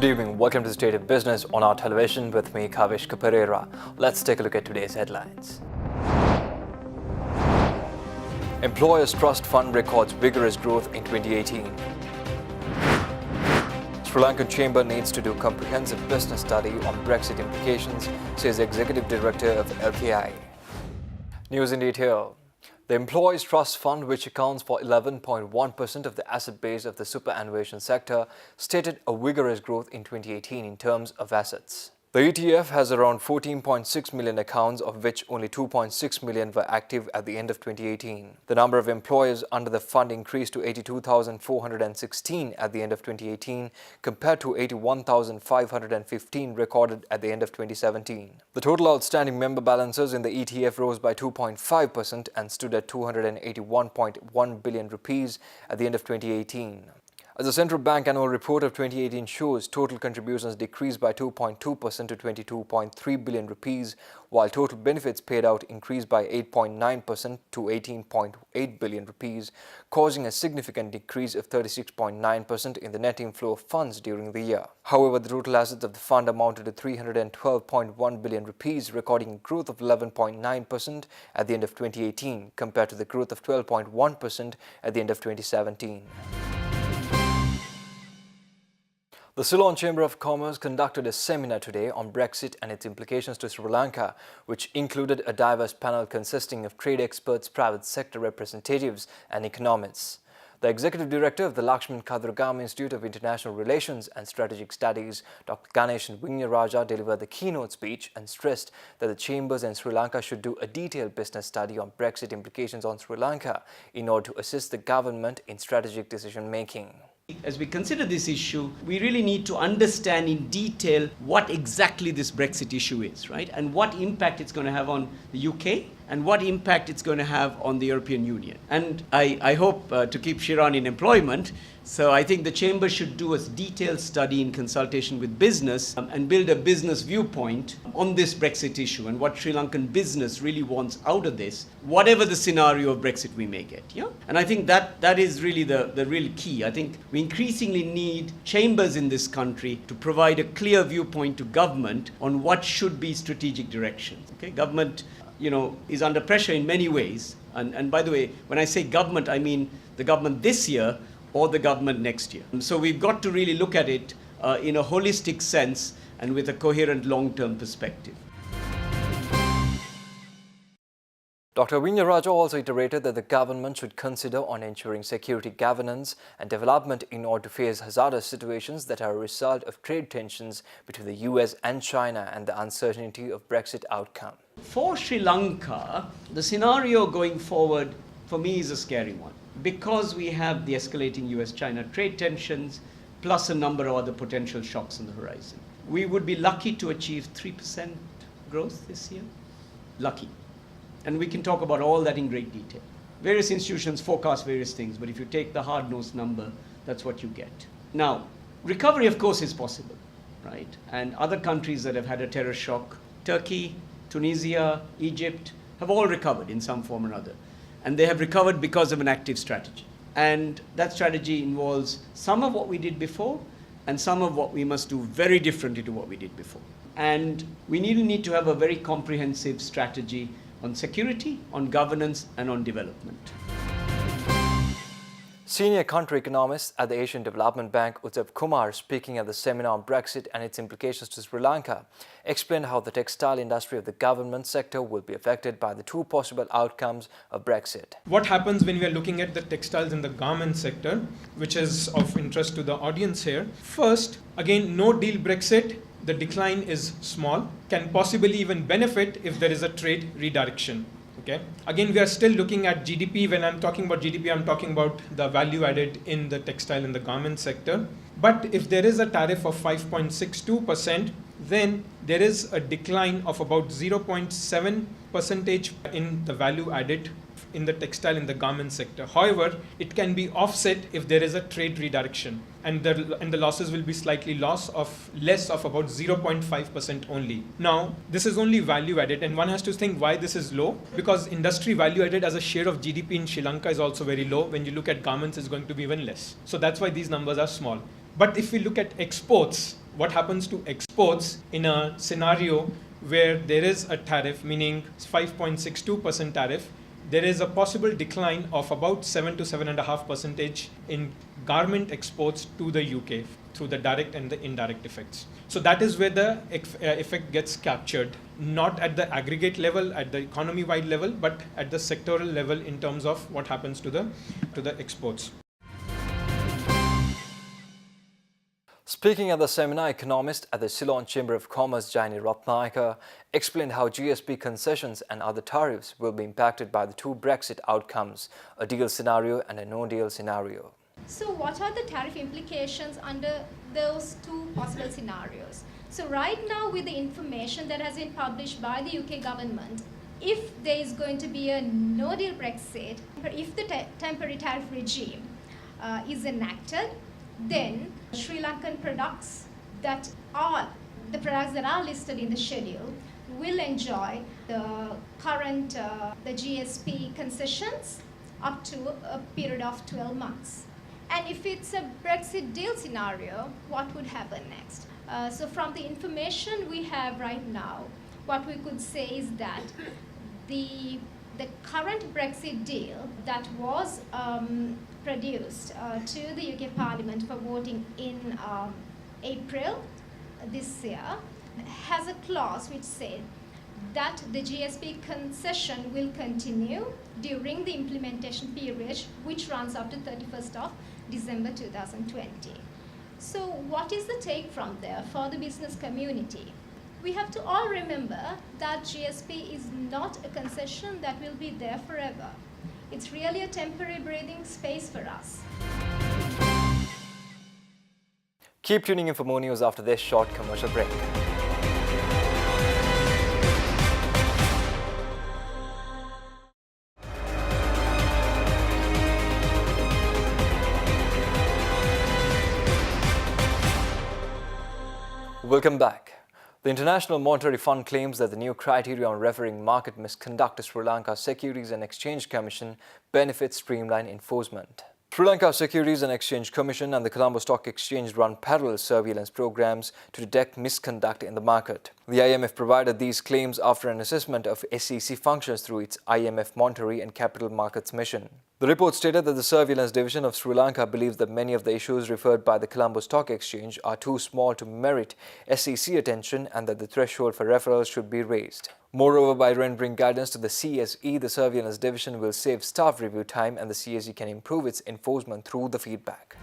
Good evening. Welcome to the State of Business on our television with me, Kavish Kaperera. Let's take a look at today's headlines. Employers Trust Fund records vigorous growth in 2018. Sri Lankan Chamber needs to do comprehensive business study on Brexit implications, says Executive Director of LKI. News in detail. The Employees Trust Fund, which accounts for 11.1% of the asset base of the superannuation sector, stated a vigorous growth in 2018 in terms of assets. The ETF has around 14.6 million accounts, of which only 2.6 million were active at the end of 2018. The number of employers under the fund increased to 82,416 at the end of 2018 compared to 81,515 recorded at the end of 2017. The total outstanding member balances in the ETF rose by 2.5% and stood at 281.1 billion rupees at the end of 2018. As the Central Bank Annual Report of 2018 shows, total contributions decreased by 2.2% to 22.3 billion rupees, while total benefits paid out increased by 8.9% to 18.8 billion rupees, causing a significant decrease of 36.9% in the net inflow of funds during the year. However, the total assets of the fund amounted to 312.1 billion rupees, recording a growth of 11.9% at the end of 2018 compared to the growth of 12.1% at the end of 2017. The Ceylon Chamber of Commerce conducted a seminar today on Brexit and its implications to Sri Lanka, which included a diverse panel consisting of trade experts, private sector representatives and economists. The Executive Director of the Lakshman Kadurgam Institute of International Relations and Strategic Studies, Dr. Ganeshan Vignaraja, delivered the keynote speech and stressed that the chambers and Sri Lanka should do a detailed business study on Brexit implications on Sri Lanka in order to assist the government in strategic decision-making. As we consider this issue, we really need to understand in detail what exactly this Brexit issue is, right? And what impact it's going to have on the UK and what impact it's going to have on the European Union. And I hope to keep Shiran in employment. So I think the Chamber should do a detailed study in consultation with business and build a business viewpoint on this Brexit issue and what Sri Lankan business really wants out of this, whatever the scenario of Brexit we may get. Yeah? And I think that is really the real key. I think we increasingly need chambers in this country to provide a clear viewpoint to government on what should be strategic directions. Okay? Government is under pressure in many ways. And by the way, when I say government, I mean the government this year or the government next year. So we've got to really look at it in a holistic sense and with a coherent long-term perspective. Dr. Vignaraja also iterated that the government should consider on ensuring security governance and development in order to face hazardous situations that are a result of trade tensions between the US and China and the uncertainty of Brexit outcome. For Sri Lanka, the scenario going forward for me is a scary one because we have the escalating US-China trade tensions plus a number of other potential shocks on the horizon. We would be lucky to achieve 3% growth this year. Lucky. And we can talk about all that in great detail. Various institutions forecast various things, but if you take the hard-nosed number, that's what you get. Now, recovery, of course, is possible, right? And other countries that have had a terror shock, Turkey, Tunisia, Egypt, have all recovered in some form or other. And they have recovered because of an active strategy. And that strategy involves some of what we did before and some of what we must do very differently to what we did before. And we need to have a very comprehensive strategy on security, on governance, and on development. Senior country economist at the Asian Development Bank, Utsav Kumar, speaking at the seminar on Brexit and its implications to Sri Lanka, explained how the textile industry of the government sector will be affected by the two possible outcomes of Brexit. What happens when we are looking at the textiles in the garment sector, which is of interest to the audience here? First, again, no deal Brexit. The decline is small, can possibly even benefit if there is a trade redirection. Okay. Again, we are still looking at GDP. When I'm talking about GDP, I'm talking about the value added in the textile and the garment sector. But if there is a tariff of 5.62%, then there is a decline of about 0.7% in the value added in the textile and the garment sector. However, it can be offset if there is a trade redirection, and the losses will be slightly less of about 0.5% only. Now, this is only value added, and one has to think why this is low, because industry value added as a share of GDP in Sri Lanka is also very low. When you look at garments, it's going to be even less. So that's why these numbers are small. But if we look at exports, what happens to exports in a scenario where there is a tariff, meaning 5.62% tariff. There is a possible decline of about 7 to 7.5% in garment exports to the UK through the direct and the indirect effects. So that is where the effect gets captured, not at the aggregate level, at the economy-wide level, but at the sectoral level in terms of what happens to the exports. Speaking at the seminar, economist at the Ceylon Chamber of Commerce, Jaini Ratnayaka, explained how GSP concessions and other tariffs will be impacted by the two Brexit outcomes, a deal scenario and a no-deal scenario. So what are the tariff implications under those two possible scenarios? So right now, with the information that has been published by the UK government, if there is going to be a no-deal Brexit, if the temporary tariff regime is enacted, then Sri Lankan products that are listed in the schedule will enjoy the current the GSP concessions up to a period of 12 months. And if it's a Brexit deal scenario, what would happen next? So from the information we have right now, what we could say is that the current Brexit deal that was produced to the UK Parliament for voting in April this year has a clause which said that the GSP concession will continue during the implementation period, which runs up to 31st of December 2020. So what is the take from there for the business community? We have to all remember that GSP is not a concession that will be there forever. It's really a temporary breathing space for us. Keep tuning in for more news after this short commercial break. Welcome back. The International Monetary Fund claims that the new criteria on referring market misconduct to Sri Lanka Securities and Exchange Commission benefits streamlined enforcement. Sri Lanka Securities and Exchange Commission and the Colombo Stock Exchange run parallel surveillance programs to detect misconduct in the market. The IMF provided these claims after an assessment of SEC functions through its IMF Monetary and Capital Markets Mission. The report stated that the Surveillance Division of Sri Lanka believes that many of the issues referred by the Colombo Stock Exchange are too small to merit SEC attention and that the threshold for referrals should be raised. Moreover, by rendering guidance to the CSE, the Surveillance Division will save staff review time and the CSE can improve its enforcement through the feedback.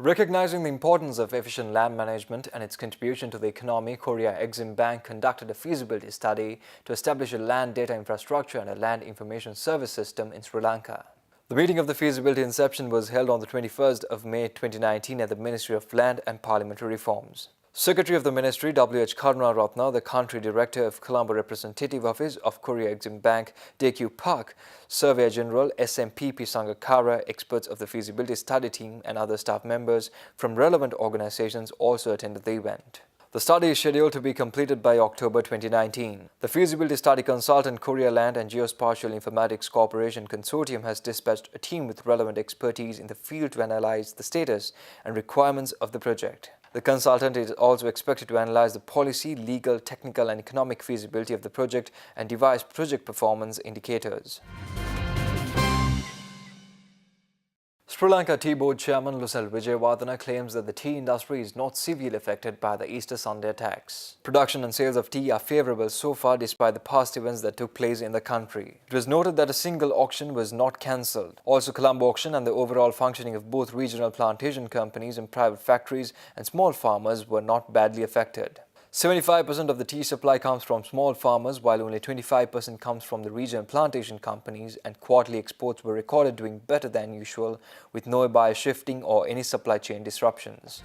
Recognizing the importance of efficient land management and its contribution to the economy, Korea Exim Bank conducted a feasibility study to establish a land data infrastructure and a land information service system in Sri Lanka. The meeting of the feasibility inception was held on the 21st of May 2019 at the Ministry of Land and Parliamentary Reforms. Secretary of the Ministry, W.H. Karunaratne, the Country Director of Colombo Representative Office of Korea Exim Bank, DQ Park, Surveyor General SMPP Sangakara, experts of the feasibility study team and other staff members from relevant organizations also attended the event. The study is scheduled to be completed by October 2019. The feasibility study consultant Korea Land and Geospatial Informatics Corporation Consortium has dispatched a team with relevant expertise in the field to analyze the status and requirements of the project. The consultant is also expected to analyze the policy, legal, technical and economic feasibility of the project and devise project performance indicators. Sri Lanka Tea Board Chairman Lusal Wijewardena claims that the tea industry is not severely affected by the Easter Sunday attacks. Production and sales of tea are favourable so far despite the past events that took place in the country. It was noted that a single auction was not cancelled. Also, Colombo auction and the overall functioning of both regional plantation companies and private factories and small farmers were not badly affected. 75% of the tea supply comes from small farmers, while only 25% comes from the regional plantation companies, and quarterly exports were recorded doing better than usual, with no buyer shifting or any supply chain disruptions.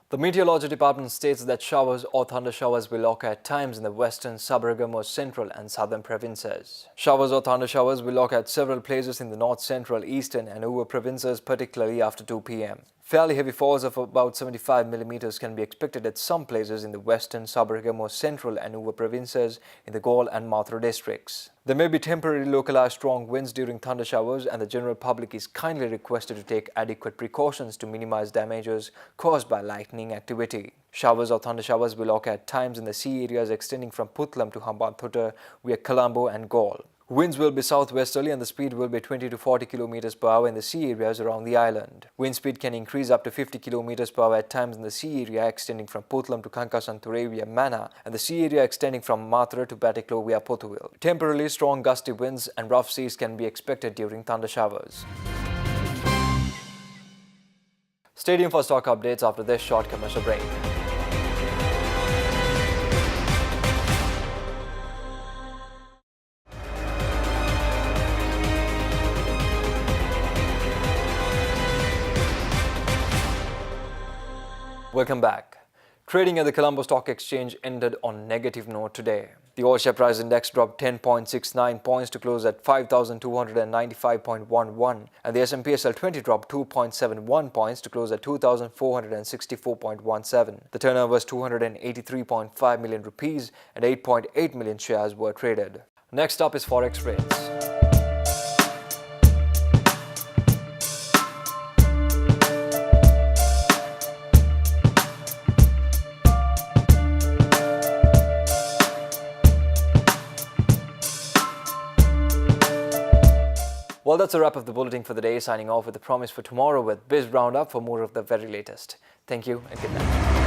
The Meteorology Department states that showers or thunder showers will occur at times in the western, sub-Bergamo, central and southern provinces. Showers or thunder showers will occur at several places in the north, central, eastern and Uva provinces, particularly after 2 p.m. Fairly heavy falls of about 75 millimeters can be expected at some places in the western, Sabargamo, central and Uva provinces in the Galle and Mathura districts. There may be temporary localized strong winds during thunder showers, and the general public is kindly requested to take adequate precautions to minimize damages caused by lightning activity. Showers or thunder showers will occur at times in the sea areas extending from Putlam to Hambantota via Colombo and Galle. Winds will be southwesterly and the speed will be 20 to 40 km per hour in the sea areas around the island. Wind speed can increase up to 50 km per hour at times in the sea area extending from Putlam to Kankasanture via Mana and the sea area extending from Mathura to Batiklo via Pothuil. Temporarily strong gusty winds and rough seas can be expected during thunder showers. Stay tuned for stock updates after this short commercial break. Welcome back. Trading at the Colombo Stock Exchange ended on negative note today. The all share price index dropped 10.69 points to close at 5,295.11 and the S&P SL 20 dropped 2.71 points to close at 2,464.17. The turnover was 283.5 million rupees and 8.8 million shares were traded. Next up is Forex rates. Well, that's a wrap of the bulletin for the day. Signing off with the promise for tomorrow with Biz Roundup for more of the very latest. Thank you and good night.